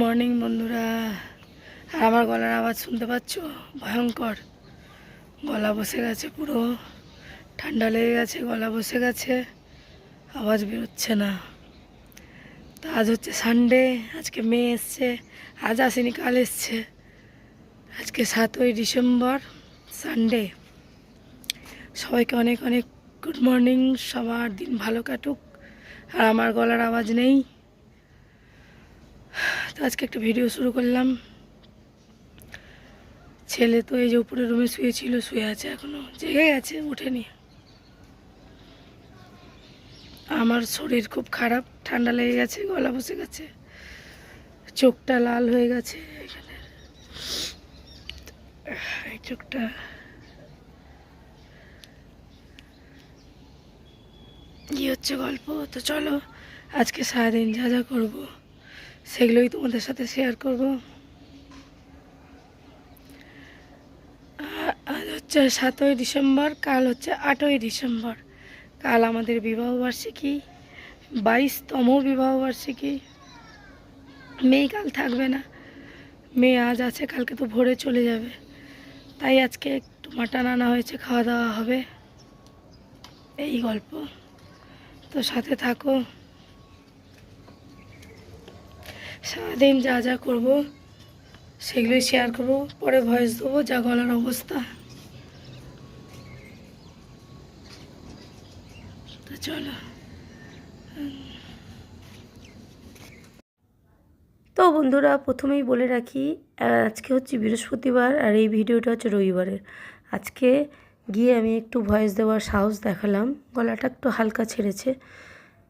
Morning বন্ধুরা। আর আমার গলার আওয়াজ শুনতে পাচ্ছ? ভয়ঙ্কর গলা বসে গেছে, পুরো ঠান্ডা লেগে গেছে, গলা বসে গেছে, আওয়াজ বেরোচ্ছে না। তো আজ হচ্ছে সানডে, আজকে মেয়ে এসছে, আজ আসেনি কাল এসছে। আজকে 7ই ডিসেম্বর, সানডে। সবাইকে অনেক অনেক গুড মর্নিং। সবার দিন ভালো কাটুক। আর আমার গলার আওয়াজ নেই। তো আজকে একটা ভিডিও শুরু করলাম। ছেলে তো এই যে উপরের রুমে শুয়েছিল, শুয়ে আছে, এখনো জেগে গেছে, ওঠেনি। আমার শরীর খুব খারাপ, ঠান্ডা লেগে গেছে, গলা বসে গেছে, চোখটা লাল হয়ে গেছে, এখানে এই চোখটা। কি হচ্ছে গল্প। তো চলো আজকে সারাদিন যা যা করবো সেগুলোই তোমাদের সাথে শেয়ার করব। আজ হচ্ছে 7ই ডিসেম্বর, কাল হচ্ছে 8ই ডিসেম্বর। কাল আমাদের বিবাহবার্ষিকী, 22তম বিবাহবার্ষিকী। মেয়ে কাল থাকবে না, মেয়ে আজ আছে, কালকে তো ভোরে চলে যাবে। তাই আজকে একটু মাটন আনা হয়েছে, খাওয়া দাওয়া হবে, এই গল্প। তো সাথে থাকো, সারাদিন যা যা করবো সেগুলোই শেয়ার করবো, পরে ভয়েস দেবো যা গলার অবস্থা। তো চলো। তো বন্ধুরা, প্রথমেই বলে রাখি, আজকে হচ্ছে বৃহস্পতিবার আর এই ভিডিওটা হচ্ছে রবিবারের। আজকে গিয়ে আমি একটু ভয়েস দেওয়ার সাহস দেখালাম, গলাটা একটু হালকা ছেড়েছে,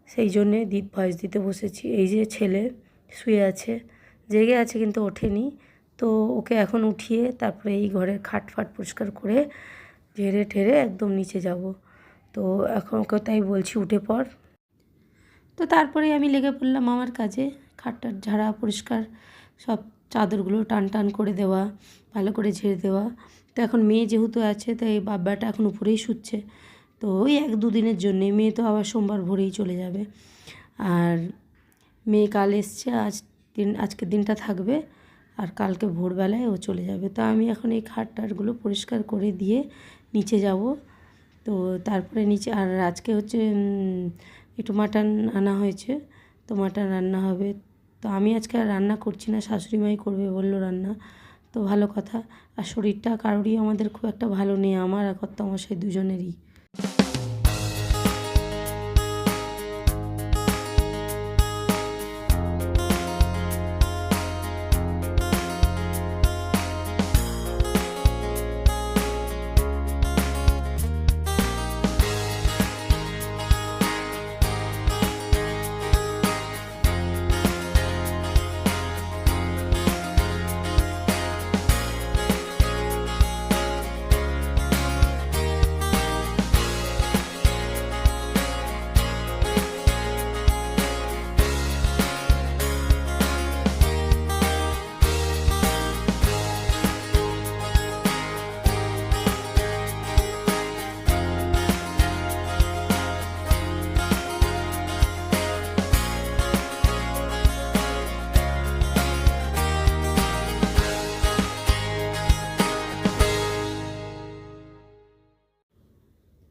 সেই জন্যে ভয়েস দিতে বসেছি। এই যে ছেলে শুয়ে আছে, জেগে আছে কিন্তু ওঠেনি। তো ওকে এখন উঠিয়ে তারপরে এই ঘরের খাট ফাট পরিষ্কার করে ঝেড়ে ঠেড়ে একদম নিচে যাব। তো এখন ওকে তাই বলছি উঠে পড়। তো তারপরে আমি লেগে পড়লাম আমার কাজে, খাটটার ঝাড়া পরিষ্কার, সব চাদরগুলো টান টান করে দেওয়া, ভালো করে ঝেড়ে দেওয়া। তো এখন মেয়ে যেহেতু আছে, তাই এই বাব্বাটা এখন উপরেই শুচ্ছে। তো ওই 1-2 দিনের জন্যে, মেয়ে তো আবার সোমবার ভোরেই চলে যাবে। আর মেয়ে কাল এসছে, আজকের দিনটা থাকবে, আর কালকে ভোরবেলায় ও চলে যাবে। তো আমি এখন এই খাটটারগুলো পরিষ্কার করে দিয়ে নিচে যাব। তো তারপরে নিচে, আর আজকে হচ্ছে একটু মাটন আনা হয়েছে, তো মাটন রান্না হবে। তো আমি আজকে আর রান্না করছি না, শাশুড়ি মাই করবে বললো রান্না। তো ভালো কথা। আর শরীরটা কারোরই আমাদের খুব একটা ভালো নেই, আমার আর কর্তামশাই দুজনেরই।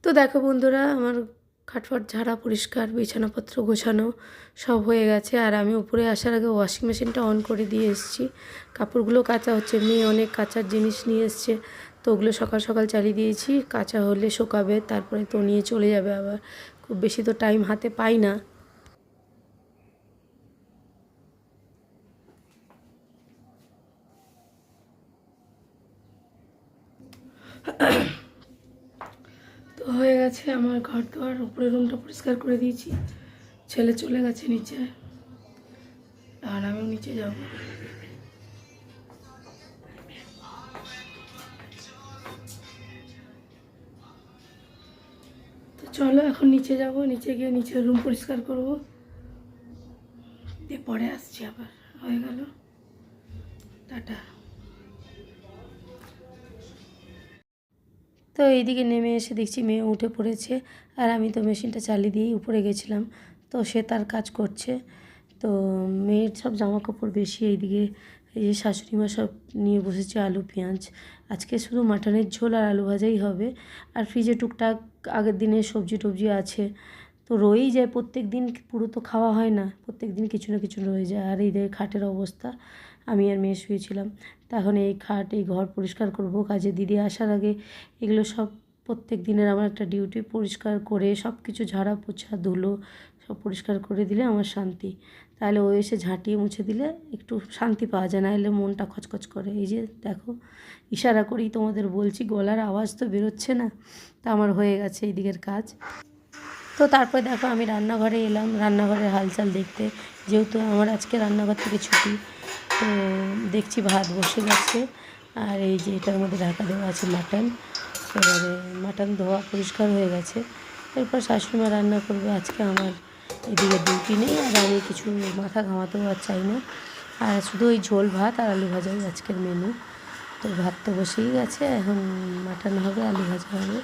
তো দেখো বন্ধুরা, আমার খাটফাট ঝাড়া পরিষ্কার, বিছানাপত্র গোছানো সব হয়ে গেছে। আর আমি উপরে আসার আগে ওয়াশিং মেশিনটা অন করে দিয়ে এসেছি, কাপড়গুলো কাচা হচ্ছে। মেয়ে অনেক কাচার জিনিস নিয়ে এসছে, তো ওগুলো সকাল সকাল চালিয়ে দিয়েছি, কাচা হলে শোকাবে, তারপরে তো নিয়ে চলে যাবে। আবার খুব বেশি তো টাইম হাতে পাই না। তো হয়ে গেছে আমার ঘর দোয়ার, উপরের রুমটা পরিষ্কার করে দিয়েছি। ছেলে চলে গেছে নিচে, আর আমিও নিচে যাব। তো চলো এখন নিচে যাব, নিচে গিয়ে নিচের রুম পরিষ্কার করব, দিয়ে পরে আসছি আবার। হয়ে গেল, টাটা। তো এইদিকে নেমে এসে দেখছি মেয়ে উঠে পড়েছে, আর আমি তো মেশিনটা চালিয়ে দিয়েই উপরে গেছিলাম। তো সে তার কাজ করছে, তো মেয়ের সব জামা কাপড় বেশি, এইদিকে এই যে শাশুড়ি মা সব নিয়ে বসেছে আলু পেঁয়াজ। আজকে শুধু মাটনের ঝোল আর আলু ভাজাই হবে, আর ফ্রিজে টুকটাক আগের দিনের সবজি টবজি আছে, তো রয়েই যায়। প্রত্যেক দিন পুরো তো খাওয়া হয় না, প্রত্যেক দিন কিছু না কিছু রয়ে যায়। আর এইদের খাটের অবস্থা, আমি আর মেয়ে শুয়েছিলাম, তা এখন এই খাট এই ঘর পরিষ্কার করব। কাজে দিদি আসার আগে এগুলো সব প্রত্যেক দিনের আমার একটা ডিউটি, পরিষ্কার করে সব কিছু ঝাড়া পোছা ধুলো সব পরিষ্কার করে দিলে আমার শান্তি। তাহলে ও এসে ঝাঁটিয়ে মুছে দিলে একটু শান্তি পাওয়া যায়, না এলে মনটা খচখচ করে। এই যে দেখো, ইশারা করেই তোমাদের বলছি, গলার আওয়াজ তো বেরোচ্ছে না, তা আমার হয়ে গেছে এই দিকের কাজ। তো তারপর দেখো আমি রান্নাঘরে এলাম, রান্নাঘরের হালচাল দেখতে, যেহেতু আমার আজকে রান্নাঘর থেকে ছুটি। তো দেখছি ভাত বসে গেছে, আর এই যে এটার মধ্যে ঢাকা দেওয়া আছে মাটন। এবারে মাটন ধোয়া পরিষ্কার হয়ে গেছে, এরপর শাশুড়িমা রান্না করবে। আজকে আমার এদিকে ডিউটি নেই, আর আমি কিছু মাথা ঘামাতেও আর চাই না, আর শুধু ওই ঝোল ভাত আর আলু ভাজাই আজকের মেনু। তো ভাত তো বসেই গেছে, এখন মাটন হবে, আলু ভাজা হবে।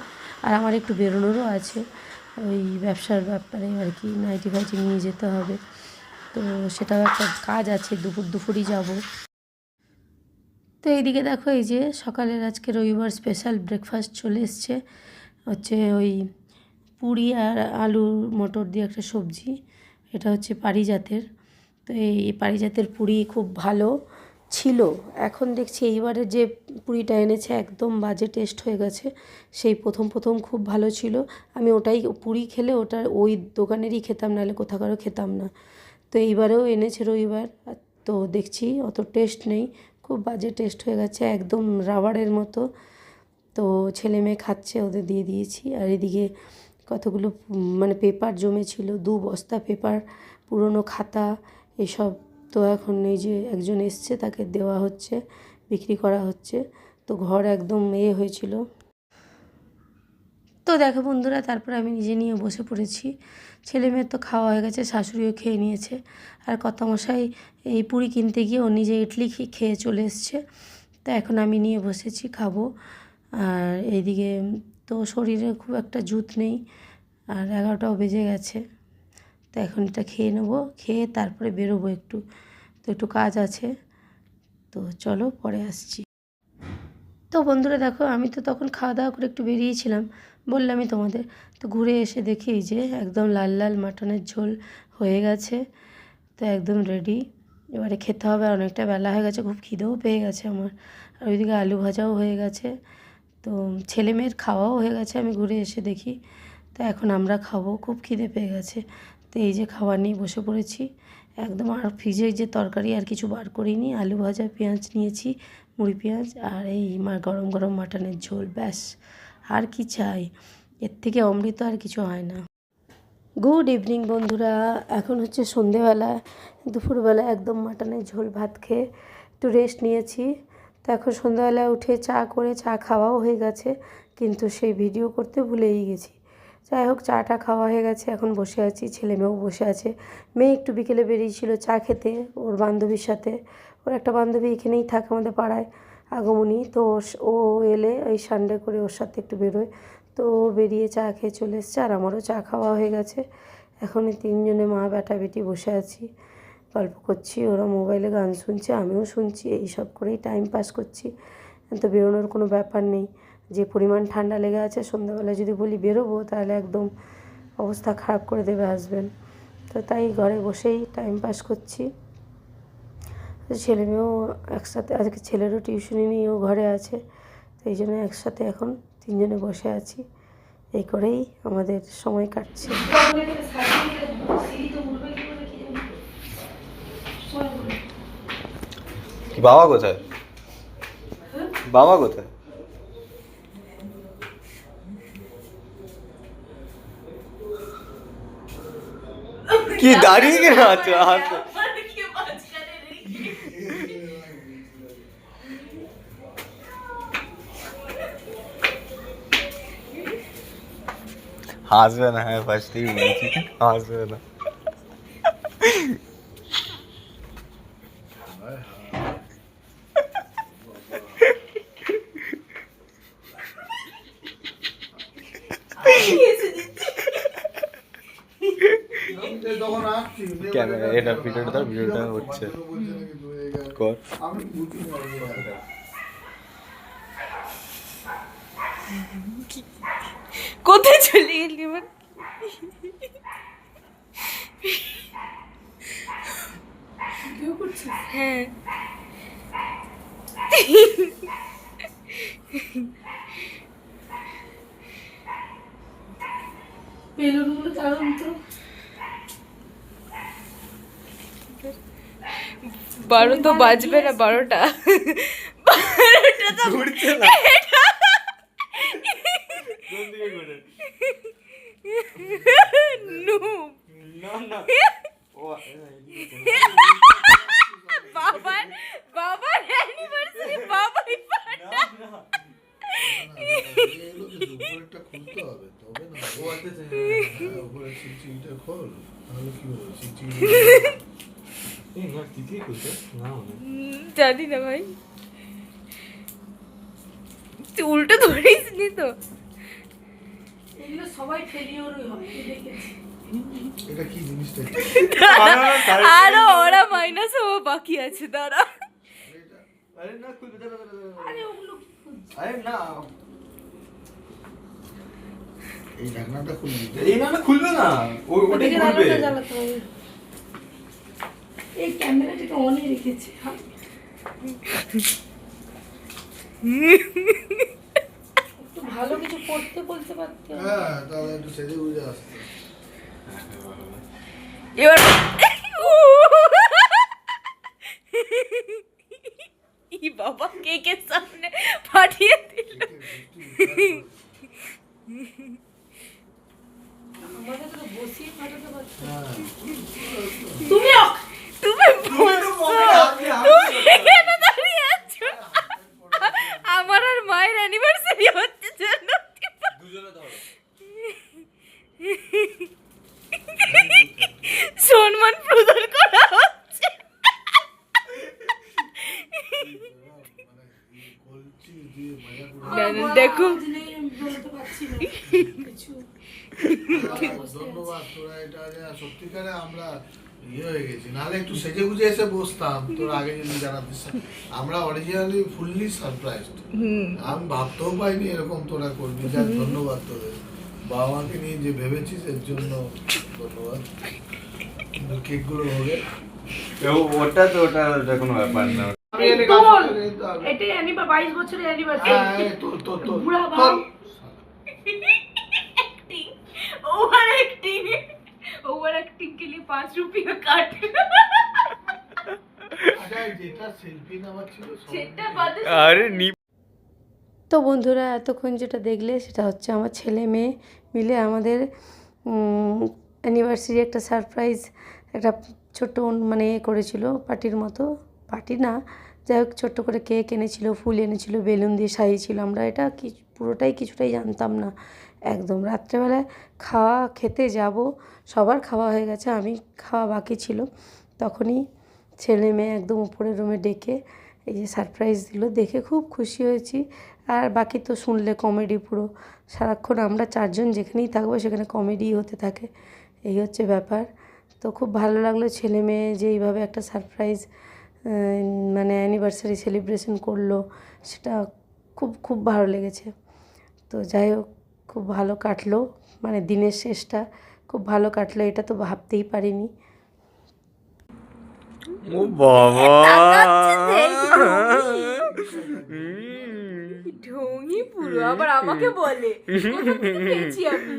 আর আমার একটু বেরোনোরও আছে, ওই ব্যবসার ব্যাপারে আর কি, নাইটি ফাইটি নিয়ে যেতে হবে, তো সেটাও একটা কাজ আছে, দুপুরই যাব। তো এইদিকে দেখো, এই যে সকালের আজকে রবিবার স্পেশাল ব্রেকফাস্ট চলে এসছে, হচ্ছে ওই পুরি আর আলু মটর দিয়ে একটা সবজি। এটা হচ্ছে পারিজাতের। তো এই পারিজাতের পুরি খুব ভালো ছিল, এখন দেখছি এইবারে যে পুরিটা এনেছে একদম বাজে টেস্ট হয়ে গেছে। সেই প্রথম প্রথম খুব ভালো ছিল, আমি ওটাই পুরি খেলে ওটা ওই দোকানেরই খেতাম, নাহলে কোথাকারও খেতাম না। তো এইবারেও এনেছে রবিবার, তো দেখছি অত টেস্ট নেই, খুব বাজে টেস্ট হয়ে গেছে, একদম রাবারের মতো। তো ছেলে মেয়ে খাচ্ছে, ওদের দিয়ে দিয়েছি। আর এদিকে কতগুলো মানে পেপার জমেছিল, 2 বস্তা পেপার, পুরনো খাতা এসব। তো এখন এই যে একজন এসছে, তাকে দেওয়া হচ্ছে, বিক্রি করা হচ্ছে। তো ঘর একদম হয়েছিল। তো দেখো বন্ধুরা, তারপর আমি নিজে নিয়ে বসে পড়েছি। ছেলে মেয়ের তো খাওয়া হয়ে গেছে, শাশুড়িও খেয়ে নিয়েছে, আর কর্তামশাই এই পুরি কিনতে গিয়ে ও নিজে ইডলি খেয়ে চলে এসছে। তো এখন আমি নিয়ে বসেছি, খাবো। আর এইদিকে তো শরীরে খুব একটা জুত নেই, আর 11টাও বেজে গেছে। তো এখন এটা খেয়ে নেবো, খেয়ে তারপরে বেরোবো একটু, তো একটু কাজ আছে। তো চলো পরে আসছি। তো বন্ধুরা দেখো, আমি তো তখন খাওয়া দাওয়া করে একটু বেরিয়েছিলাম, বললামই তোমাদের। তো ঘুরে এসে দেখি যে একদম লাল লাল মাটনের ঝোল হয়ে গেছে, তো একদম রেডি। এবারে খেতে হবে, অনেকটা বেলা হয়ে গেছে, খুব খিদেও পেয়ে গেছে আমার। আর ওইদিকে আলু ভাজাও হয়ে গেছে, তো ছেলে মেয়ের খাওয়াও হয়ে গেছে, আমি ঘুরে এসে দেখি। তো এখন আমরা খাবো, খুব খিদে পেয়ে গেছে। তো এই যে খাবার নিয়ে বসে পড়েছি একদম। আর ফ্রিজে যে তরকারি আর কিছু বার করিনি, আলু ভাজা, পেঁয়াজ নিয়েছি, মুড়ি পেঁয়াজ, আর এই গরম গরম মাটনের ঝোল, ব্যাস। আর কি চাই, এর থেকে অমৃত আর কিছু হয় না। গুড ইভিনিং বন্ধুরা, এখন হচ্ছে সন্ধেবেলা, দুপুরবেলা একদম মাটনের ঝোল ভাত খেয়ে একটু রেস্ট নিয়েছি। তো এখন সন্ধ্যাবেলা উঠে চা করে, চা খাওয়াও হয়ে গেছে, কিন্তু সেই ভিডিও করতে ভুলেই গেছি। যাই হোক, চাটা খাওয়া হয়ে গেছে, এখন বসে আছি, ছেলে মেয়েও বসে আছে। মেয়ে একটু বিকেলে বেরিয়েছিল চা খেতে ওর বান্ধবীর সাথে, ওর একটা বান্ধবী এখানেই থাকে আমাদের পাড়ায়, আগমনী। তো ও এলে ওই সানডে করে ওর সাথে একটু বেরোয়, তো বেরিয়ে চা খেয়ে চলে এসছে, আর আমারও চা খাওয়া হয়ে গেছে। এখন এই 3 জনে মা বেটা বেটি বসে আছি, গল্প করছি, ওরা মোবাইলে গান শুনছে, আমিও শুনছি, এই সব করেই টাইম পাস করছি। তো বেরোনোর কোনো ব্যাপার নেই, যে পরিমাণ ঠান্ডা লেগে আছে, সন্ধ্যাবেলা যদি বলি বেরোবো তাহলে একদম অবস্থা খারাপ করে দেবে হাসবেন্ড। তো তাই ঘরে বসেই টাইম পাস করছি। ছেলে মেয়েও একসাথে, আজকে ছেলেরও টিউশনি নেই, ও ঘরে আছে, তো এই জন্য একসাথে এখন 3 জনে বসে আছি, এই করেই আমাদের সময় কাটছে। বাবা কোথায়? বাবা কোথায়? কি দাঁড়িয়ে কেন আছো? হাসো। হাসবে না, হ্যাঁ ফার্স্টেই বলছি, হাসবে না। ক্যামেরা এটা ভিডিওটা হচ্ছে কর কোথায় চলে গেলি এবার? হ্যাঁ বেলুনগুলো দারুণ তো। 12 তো বাজবে না, 12টা। 12টা তো ঘুরছে না কোন দিকে ঘুরে নুব। না না ও বাবার অ্যানিভার্সারি বাবাই পাঠায়। উপরেরটা খুলতে হবে তবে না। ও আচ্ছা উপরে চিচিটা খোল তাহলে কি হবে চিচি এই না চিচি খুলতে না মানে জানি না ভাই, তুই উল্টো ধরিস নি তো? এগুলো সবাই ফেলিওরই হয়, আমি দেখেছি। এটা কি জিনিসটা আরো ওরা মাইনাস হওয়া বাকি আছে, দাঁড়া। আরে না খুলবে দাঁড়া আরে ওগুলো কি খুলছে? আরে না এই ঢাকনাটা খুলবি এই না খুলবে না ওটাই ওদিকে খুলবে আলোটা জ্বালাতে হবে। এই ক্যামেরাটাকে অনই রেখেছি। একটু ভালো কিছু করতে বলতে পারতে। হ্যাঁ তাহলে একটু সেজে বুঝে আসতে এবার ই বাবা কেকের সামনে ফাটিয়ে দিল। আমাদের তো বসিয়ে ফাটাতে পারতে। হ্যাঁ তুমি তুমি কেন দাঁড়িয়ে আছো? আমার আর মায়ের অ্যানিভার্সারি হচ্ছে জন্য দুজনে ধরো সম্মান প্রদান করা হচ্ছে। বলছি যে মজা দেখো বলতে পারছি না কিছু। ধন্যবাদ তোরা এটা যে সত্যিকারে আমরা ইয়ে হয়ে গেছি নাহলে একটু সেজে গুজে এসে বসতাম তোরা আগে যদি জানাতিস আমরা অরিজিনালি ফুললি সারপ্রাইজড আমি ভাবতেও পাইনি এরকম তোরা করবি যাক ধন্যবাদ তোদের বাবা মাকে নিয়ে যে ভেবেছিস এর জন্য ধন্যবাদ কেক গুলো হবে ওটা তো ওটা কোনো ব্যাপার না এটাই 22 বছরের অ্যানিভার্সারি। বুড়া বাবা। ओवर एक्टिंग के लिए 5 रुपया काट। যেটা সেলফি নেওয়ার ছিল সেটা বাদে আরে নি তো বন্ধুরা এতক্ষণ যেটা দেখলে সেটা হচ্ছে আমার ছেলে মেয়ে মিলে আমাদের অ্যানিভার্সারি একটা সারপ্রাইজ একটা ছোট্ট মানে করেছিল পার্টির মতো। পার্টি না, যাই হোক ছোট্ট করে কেক এনেছিল, ফুল এনেছিল, বেলুন দিয়ে সাজিয়েছিল। আমরা এটা কি পুরোটাই কিছুটাই জানতাম না একদম। রাত্রেবেলায় খেতে যাব, সবার খাওয়া হয়ে গেছে, আমি খাওয়া বাকি ছিল। তখনই ছেলে মেয়ে একদম উপরের রুমে ডেকে এই যে সারপ্রাইজ দিল, দেখে খুব খুশি হয়েছি। আর বাকি তো শুনলে কমেডি পুরো সারাক্ষণ আমরা চারজন যেখানেই থাকবো সেখানে কমেডি হতে থাকে, এই হচ্ছে ব্যাপার। তো খুব ভালো লাগলো ছেলে মেয়ে যে এইভাবে একটা সারপ্রাইজ মানে অ্যানিভার্সারি সেলিব্রেশন করলো, সেটা খুব খুব ভালো লেগেছে। তো যাই হোক খুব ভালো কাটলো, মানে দিনের শেষটা খুব ভালো কাটলো, এটা তো ভাবতেই পারিনি। ও বাবা ঢোঙি পুরো, আবার আমাকে বলে কোথা থেকে পেয়েছি আমি।